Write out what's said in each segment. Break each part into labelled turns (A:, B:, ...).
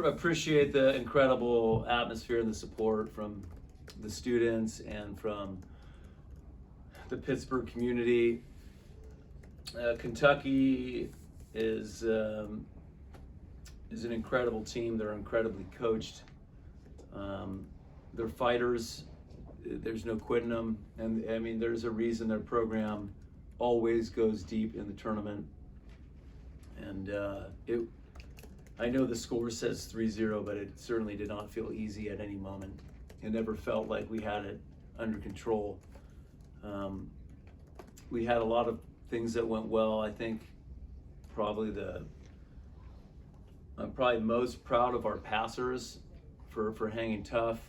A: Appreciate the incredible atmosphere and the support from the students and from the Pittsburgh community. Kentucky is an incredible team. They're incredibly coached. They're fighters. There's no quitting them. And I mean, there's a reason their program always goes deep in the tournament. And I know the score says 3-0, but it certainly did not feel easy at any moment. It never felt like we had it under control. We had a lot of things that went well. I think I'm probably most proud of our passers for hanging tough.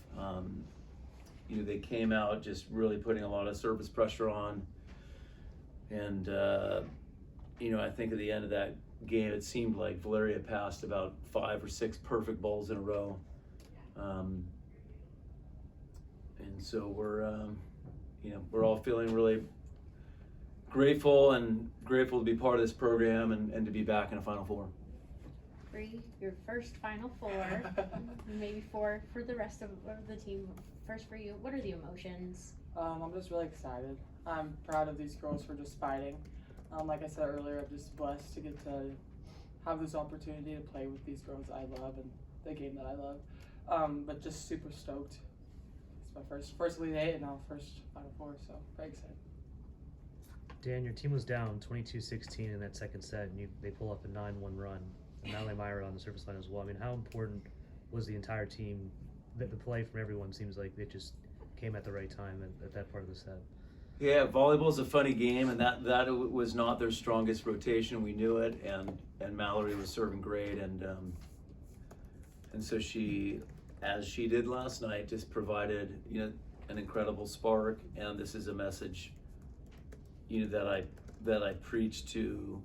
A: They came out just really putting a lot of service pressure on. And, I think at the end of that game, it seemed like Valeria passed about 5 or 6 perfect balls in a row. And so we're all feeling really grateful to be part of this program and to be back in a Final Four.
B: Bre, your first Final Four, maybe 4 for the rest of the team. First for you, what are the emotions?
C: I'm just really excited. I'm proud of these girls for just fighting. Like I said earlier, I'm just blessed to get to have this opportunity to play with these girls I love and the game that I love. But just super stoked. It's my first Elite Eight and now first Final Four, so very excited.
D: Dan, your team was down 22-16 in that second set, and they pull up a 9-1 run. And Natalie Meyer on the service line as well. I mean, how important was the entire team? The play from everyone seems like it just came at the right time at that part of the set.
A: Yeah, volleyball is a funny game, and that was not their strongest rotation. We knew it, and Mallory was serving great, and so she, as she did last night, just provided an incredible spark. And this is a message that I preach to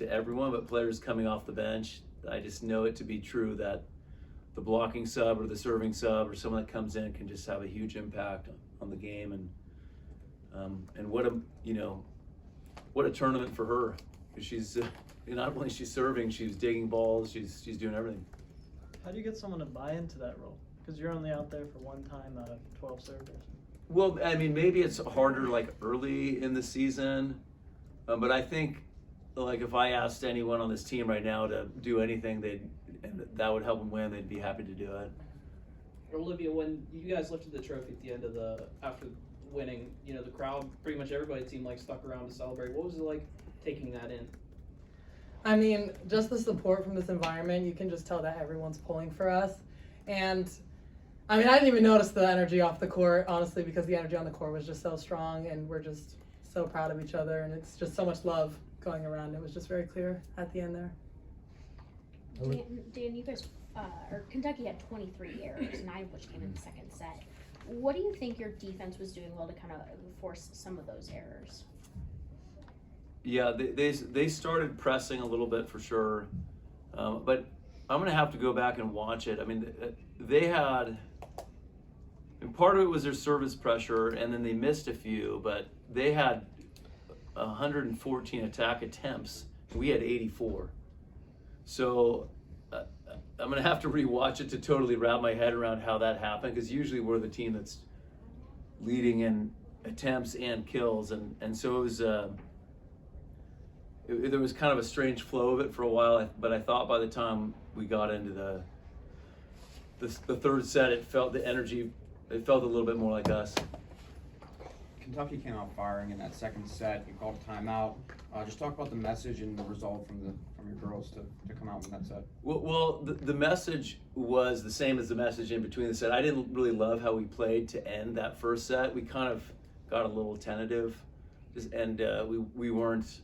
A: everyone, but players coming off the bench. I just know it to be true that the blocking sub or the serving sub or someone that comes in can just have a huge impact on the game. And what a tournament for her. She's not only she's serving, she's digging balls, she's doing everything.
E: How do you get someone to buy into that role? Because you're only out there for one time out of 12 servers.
A: Well, I mean, maybe it's harder like early in the season, but I think like if I asked anyone on this team right now to do anything, and that would help them win, they'd be happy to do it.
F: Olivia, when you guys lifted the trophy at the end of after winning, the crowd, pretty much everybody seemed like stuck around to celebrate. What was it like taking that in?
C: I mean, just the support from this environment, you can just tell that everyone's pulling for us. And I mean, I didn't even notice the energy off the court, honestly, because the energy on the court was just so strong, and we're just so proud of each other, and it's just so much love going around. It was just very clear at the end there.
B: Dan, you guys, Kentucky had 23 errors, 9 of which came in the second set. What do you think your defense was doing well to kind of force some of those errors?
A: Yeah, they started pressing a little bit for sure, but I'm going to have to go back and watch it. I mean, they had, and part of it was their service pressure, and then they missed a few, but they had 114 attack attempts, and we had 84. So I'm going to have to rewatch it to totally wrap my head around how that happened, because usually we're the team that's leading in attempts and kills, and so it was there was kind of a strange flow of it for a while, but I thought by the time we got into the third set, it felt the energy, it felt a little bit more like us.
G: Kentucky came out firing in that second set. You called a timeout. Just talk about the message and the result from your girls to come out in that set.
A: Well, the message was the same as the message in between the set. I didn't really love how we played to end that first set. We kind of got a little tentative, and we weren't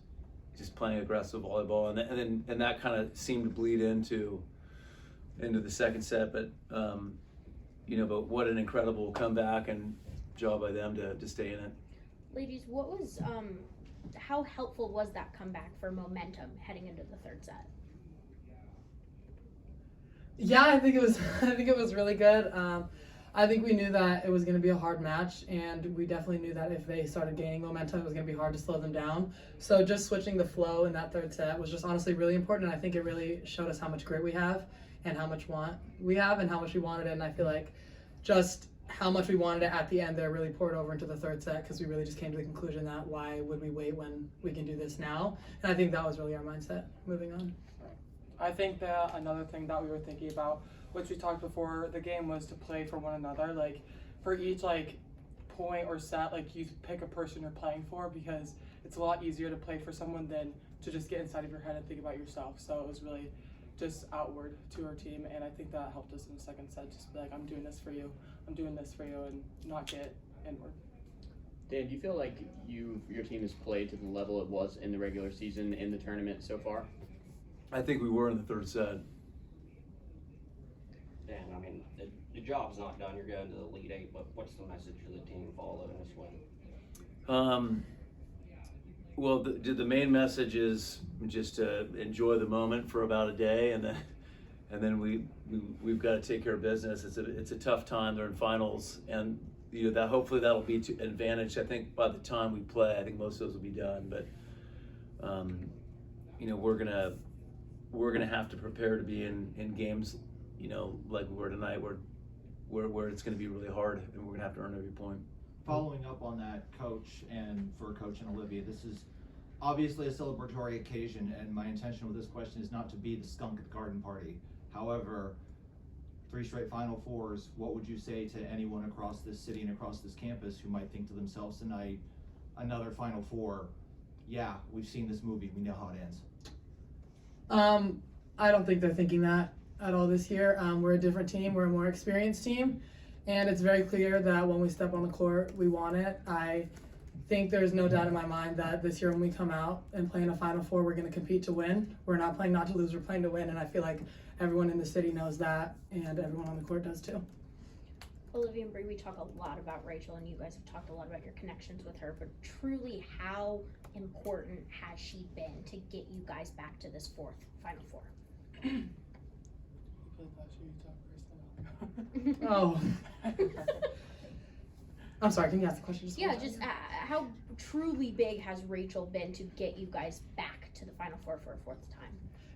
A: just playing aggressive volleyball, and that kind of seemed to bleed into the second set. But but what an incredible comeback and job by them to stay in it.
B: Ladies, what was how helpful was that comeback for momentum heading into the third set?
C: Yeah, I think it was really good. I think we knew that it was going to be a hard match, and we definitely knew that if they started gaining momentum, it was going to be hard to slow them down. So just switching the flow in that third set was just honestly really important, and I think it really showed us how much grit we have and how much want we have and how much we wanted it. And I feel like just how much we wanted it at the end there really poured over into the third set, because we really just came to the conclusion that why would we wait when we can do this now? And I think that was really our mindset moving on.
H: I think that another thing that we were thinking about, which we talked before the game, was to play for one another. Like for each like point or set, like you pick a person you're playing for, because it's a lot easier to play for someone than to just get inside of your head and think about yourself. So it was really just outward to our team, and I think that helped us in the second set. Just be like, I'm doing this for you, I'm doing this for you, and not get inward.
I: Dan, do you feel like your team has played to the level it was in the regular season in the tournament so far?
A: I think we were in the third set.
J: Dan, I mean, the job's not done. You're going to the Elite Eight, but what's the message for the team following this win?
A: Well, the main message is just to enjoy the moment for about a day, and then we've got to take care of business. It's a tough time. They're in finals, and that hopefully that'll be to advantage. I think by the time we play, I think most of those will be done. But we're gonna have to prepare to be in games, like we were tonight, where it's gonna be really hard, and we're gonna have to earn every point.
K: Following up on that, Coach, and for Coach and Olivia, this is obviously a celebratory occasion, and my intention with this question is not to be the skunk at the garden party. However, 3 straight Final Fours, what would you say to anyone across this city and across this campus who might think to themselves tonight, another Final Four, yeah, we've seen this movie, we know how it ends?
C: I don't think they're thinking that at all this year. We're a different team, we're a more experienced team, and it's very clear that when we step on the court, we want it. I think there's no doubt in my mind that this year when we come out and play in a Final Four, we're going to compete to win. We're not playing not to lose, we're playing to win, and I feel like everyone in the city knows that, and everyone on the court does too.
B: Olivia and Bre, we talk a lot about Rachel, and you guys have talked a lot about your connections with her, but truly, how important has she been to get you guys back to this fourth Final Four?
C: Oh. I'm sorry, can you ask the question?
B: Yeah, just how truly big has Rachel been to get you guys back to the Final Four for a fourth time?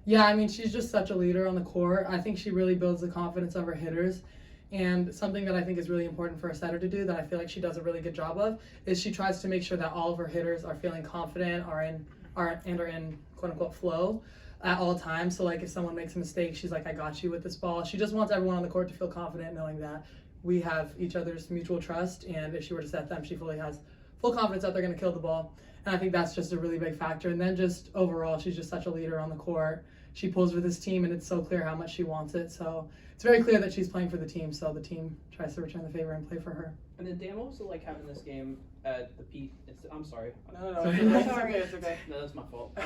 C: Yeah, I mean, she's just such a leader on the court. I think she really builds the confidence of her hitters. And something that I think is really important for a setter to do that I feel like she does a really good job of is she tries to make sure that all of her hitters are feeling confident, are in quote unquote flow at all times. So like if someone makes a mistake, she's like, I got you with this ball. She just wants everyone on the court to feel confident knowing that we have each other's mutual trust, and if she were to set them, she fully has full confidence that they're going to kill the ball. And I think that's just a really big factor. And then just overall, she's just such a leader on the court. She pulls for this team, and it's so clear how much she wants it. So it's very clear that she's playing for the team, so the team tries to return the favor and play for her.
F: And then Dan, what was it like having this game at the Pete? I'm sorry.
H: No,
C: Sorry.
H: it's okay, it's okay.
F: No, that's my fault.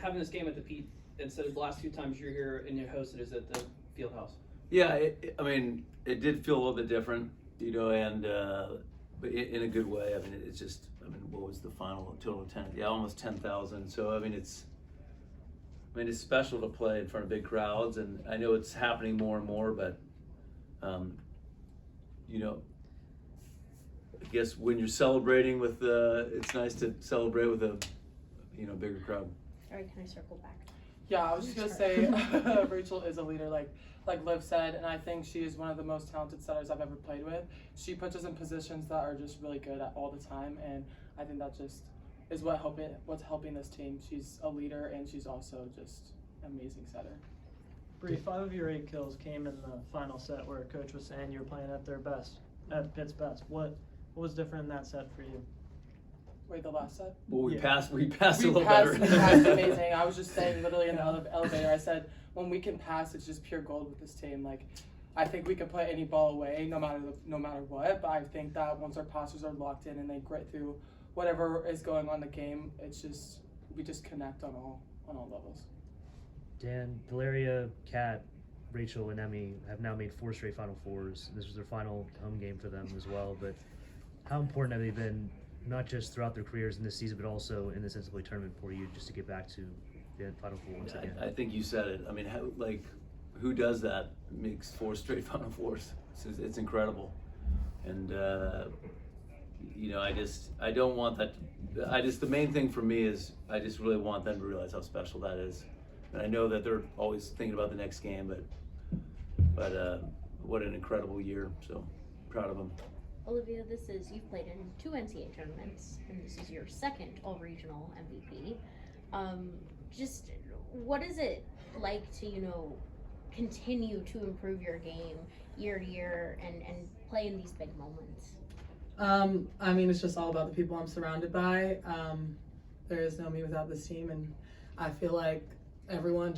F: Having this game at the Pete instead of the last 2 times you're here and you hosted is at the Field House.
A: Yeah, it did feel a little bit different, and but in a good way. I mean, it's just, what was the final total of 10? Yeah, almost 10,000. So it's special to play in front of big crowds, and I know it's happening more and more, but I guess when you're celebrating with it's nice to celebrate with a bigger crowd.
B: All right, can I circle back?
H: Yeah, I was just gonna say, Rachel is a leader, like Liv said, and I think she is one of the most talented setters I've ever played with. She puts us in positions that are just really good at all the time, and I think that just is what's helping this team. She's a leader, and she's also just an amazing setter.
E: Bre, 5 of your 8 kills came in the final set where Coach was saying you were playing at their best, at Pitt's best. What was different in that set for you?
H: Wait, the last set?
A: Well, we
E: Yeah.
A: passed a little better.
H: We passed amazing. I was just saying literally in the elevator, I said, when we can pass, it's just pure gold with this team. Like, I think we could play any ball away, no matter what, but I think that once our passers are locked in and they grit through whatever is going on in the game, we just connect on all levels.
D: Dan, Valeria, Kat, Rachel, and Emmy have now made 4 straight Final Fours. This was their final home game for them as well. But how important have they been, not just throughout their careers in this season, but also in this NCAA tournament for you, just to get back to the Final Four once again?
A: I think you said it. I mean, who does that? Makes 4 straight Final Fours. It's incredible. And you know, I don't want that. The main thing for me is I just really want them to realize how special that is. And I know that they're always thinking about the next game, but what an incredible year. So proud of them.
B: Olivia, you've played in 2 NCAA tournaments, and this is your second all-regional MVP. Just what is it like to, you know, continue to improve your game year to year and play in these big moments?
C: I mean, it's just all about the people I'm surrounded by. There is no me without this team, and I feel like everyone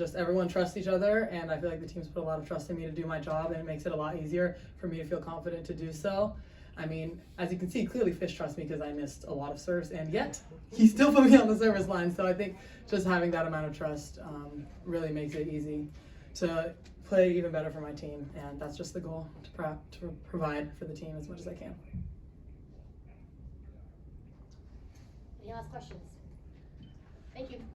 C: trusts each other, and I feel like the team's put a lot of trust in me to do my job, and it makes it a lot easier for me to feel confident to do so. I mean, as you can see, clearly Fish trusts me because I missed a lot of serves, and yet he still put me on the service line. So I think just having that amount of trust really makes it easy to play even better for my team, and that's just the goal, to provide for the team as much as I can.
B: Any last questions?